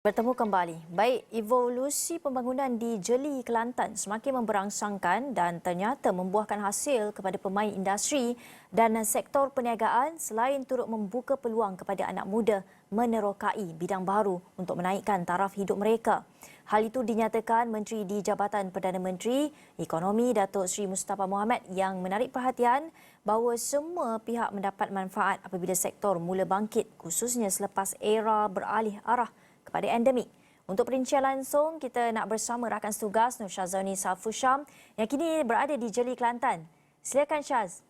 Bertemu kembali. Baik, evolusi pembangunan di Jeli, Kelantan semakin memberangsangkan dan ternyata membuahkan hasil kepada pemain industri dan sektor perniagaan selain turut membuka peluang kepada anak muda menerokai bidang baru untuk menaikkan taraf hidup mereka. Hal itu dinyatakan Menteri di Jabatan Perdana Menteri Ekonomi Datuk Seri Mustafa Mohamed yang menarik perhatian bahawa semua pihak mendapat manfaat apabila sektor mula bangkit khususnya selepas era beralih arah kepada endemik. Untuk perincian langsung, kita nak bersama rakan setugas Nur Syazwani Safusham yang kini berada di Jeli, Kelantan. Silakan Syaz.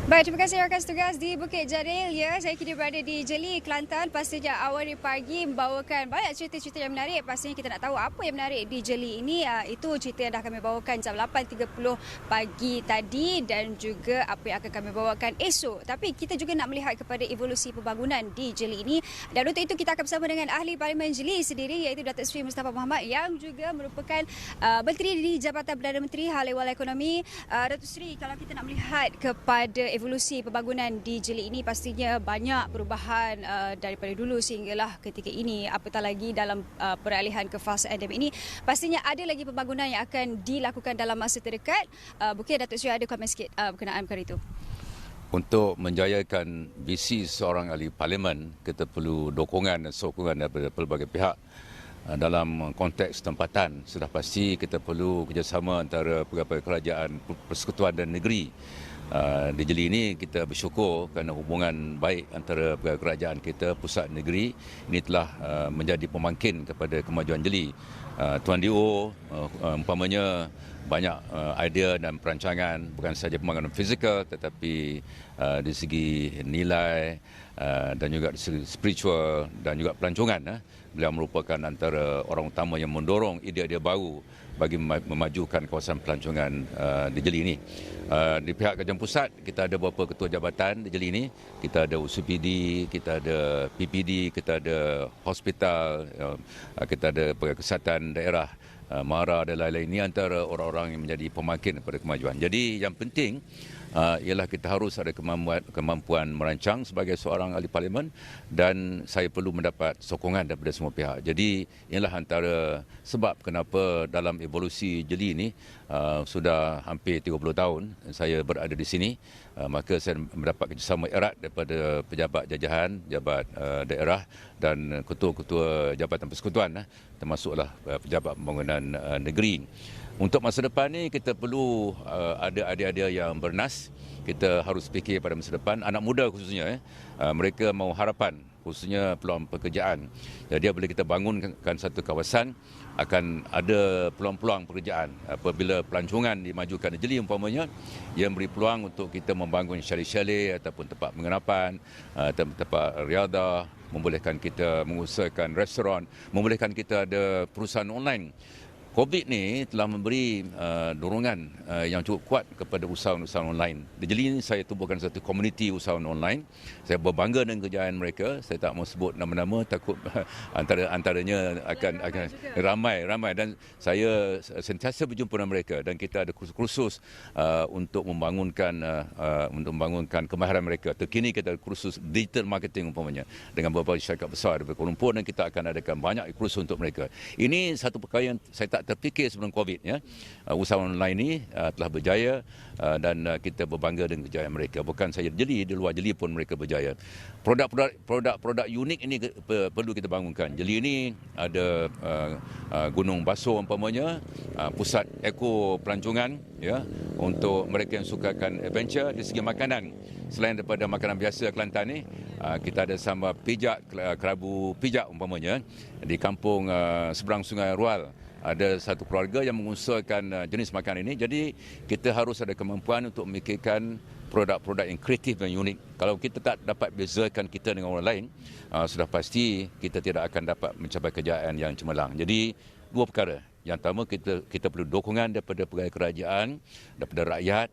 Baik, terima kasih rakan setugas di Bukit Jalil. Ya, saya kini berada di Jeli, Kelantan. Pastinya awal pagi membawakan banyak cerita-cerita yang menarik. Pastinya kita nak tahu apa yang menarik di Jeli ini. Itu cerita yang dah kami bawakan jam 8.30 pagi tadi dan juga apa yang akan kami bawakan esok. Tapi kita juga nak melihat kepada evolusi pembangunan di Jeli ini. Dan untuk itu kita akan bersama dengan Ahli Parlimen Jeli sendiri iaitu Datuk Seri Mustafa Mohamed yang juga merupakan Menteri di Jabatan Perdana Menteri Hal Ehwal Ekonomi. Datuk Seri, kalau kita nak melihat kepada evolusi pembangunan di Jeli ini pastinya banyak perubahan daripada dulu sehinggalah ketika ini, apatah lagi dalam peralihan ke fasa endemik ini, pastinya ada lagi pembangunan yang akan dilakukan dalam masa terdekat. Mungkin Datuk Seri ada komen sikit berkenaan perkara itu. Untuk menjayakan visi seorang ahli parlimen, kita perlu dukungan dan sokongan daripada pelbagai pihak. Dalam konteks tempatan, sudah pasti kita perlu kerjasama antara pelbagai kerajaan, persekutuan dan negeri. Di Jeli ini kita bersyukur kerana hubungan baik antara kerajaan kita, pusat negeri ini telah menjadi pemangkin kepada kemajuan Jeli. Tuan DO umpamanya banyak idea dan perancangan bukan sahaja pembangunan fizikal tetapi di segi nilai dan juga di segi spiritual dan juga pelancongan. Beliau merupakan antara orang utama yang mendorong idea-idea baru bagi memajukan kawasan pelancongan di Jeli ini. Di pihak kerajaan pusat, kita ada beberapa ketua jabatan di Jeli ini. Kita ada UCPD, kita ada PPD, kita ada hospital, kita ada kesihatan daerah, MARA dan lain-lain. Ini antara orang-orang yang menjadi pemangkin pada kemajuan. Jadi yang penting ialah kita harus ada kemampuan merancang sebagai seorang ahli parlimen dan saya perlu mendapat sokongan daripada semua pihak. Jadi inilah antara sebab kenapa dalam evolusi Jeli ini sudah hampir 30 tahun saya berada di sini, maka saya mendapat kerjasama erat daripada pejabat jajahan, pejabat daerah dan ketua-ketua jabatan persekutuan, termasuklah pejabat pembangunan negeri. Untuk masa depan ni kita perlu ada adik-adik yang bernas. Kita harus fikir pada masa depan. Anak muda khususnya, mereka mahu harapan, khususnya peluang pekerjaan. Jadi apabila kita bangunkan satu kawasan, akan ada peluang-peluang pekerjaan. Apabila pelancongan dimajukan di Jeli umpamanya, ia memberi peluang untuk kita membangun chalet-chalet ataupun tempat penginapan, tempat riadah, membolehkan kita mengusahakan restoran, membolehkan kita ada perusahaan online. COVID ni telah memberi dorongan yang cukup kuat kepada usahawan-usahawan online. Di Jeli ini saya tubuhkan satu komuniti usahawan online. Saya berbangga dengan kejayaan mereka. Saya tak mau sebut nama-nama, takut antaranya akan ramai dan saya sentiasa berjumpa dengan mereka dan kita ada kursus untuk membangunkan kemahiran mereka. Terkini kita ada kursus digital marketing umpamanya dengan beberapa syarikat besar di Kuala Lumpur dan kita akan adakan banyak kursus untuk mereka. Ini satu perkara yang saya tak terfikir sebelum COVID. Usahawan online ini telah berjaya dan kita berbangga dengan kejayaan mereka. Bukan saja di Jeli, di luar Jeli pun mereka berjaya. Produk unik ini perlu kita bangunkan. Jeli ini ada Gunung Basuh umpamanya, pusat eko pelancongan untuk mereka yang sukakan adventure. Di segi makanan, selain daripada makanan biasa Kelantan ni, kita ada sambal pijak, kerabu pijak umpamanya di kampung seberang Sungai Rual. Ada satu keluarga yang mengusahakan jenis makanan ini. Jadi kita harus ada kemampuan untuk memikirkan produk-produk yang kreatif dan unik. Kalau kita tak dapat bezakan kita dengan orang lain, sudah pasti kita tidak akan dapat mencapai kejayaan yang cemerlang. Jadi dua perkara. Yang pertama kita perlu dukungan daripada pegawai kerajaan, daripada rakyat.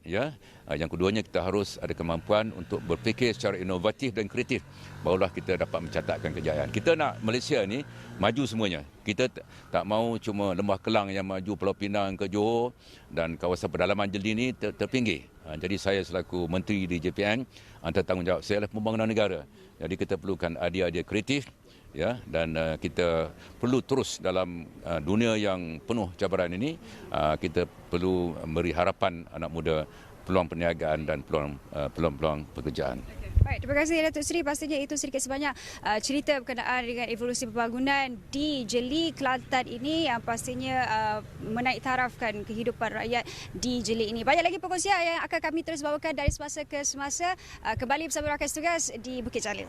Yang keduanya kita harus ada kemampuan untuk berfikir secara inovatif dan kreatif. Barulah kita dapat mencatatkan kejayaan. Kita nak Malaysia ni maju semuanya. Kita tak mahu cuma Lembah Kelang yang maju, Pulau Pinang ke Johor dan kawasan pedalaman Jeli ni terpinggir. Jadi saya selaku Menteri di JPN, antara tanggungjawab saya adalah pembangunan negara. Jadi kita perlukan idea-idea kreatif ya, dan kita perlu terus dalam dunia yang penuh cabaran ini, kita perlu beri harapan anak muda peluang perniagaan dan peluang pekerjaan. Baik, terima kasih Datuk Seri. Pastinya itu sedikit sebanyak cerita berkenaan dengan evolusi pembangunan di Jeli, Kelantan ini yang pastinya menaik tarafkan kehidupan rakyat di Jeli ini. Banyak lagi perkongsian yang akan kami terus bawakan dari semasa ke semasa. Kembali bersama rakan tugas di Bukit Jalil.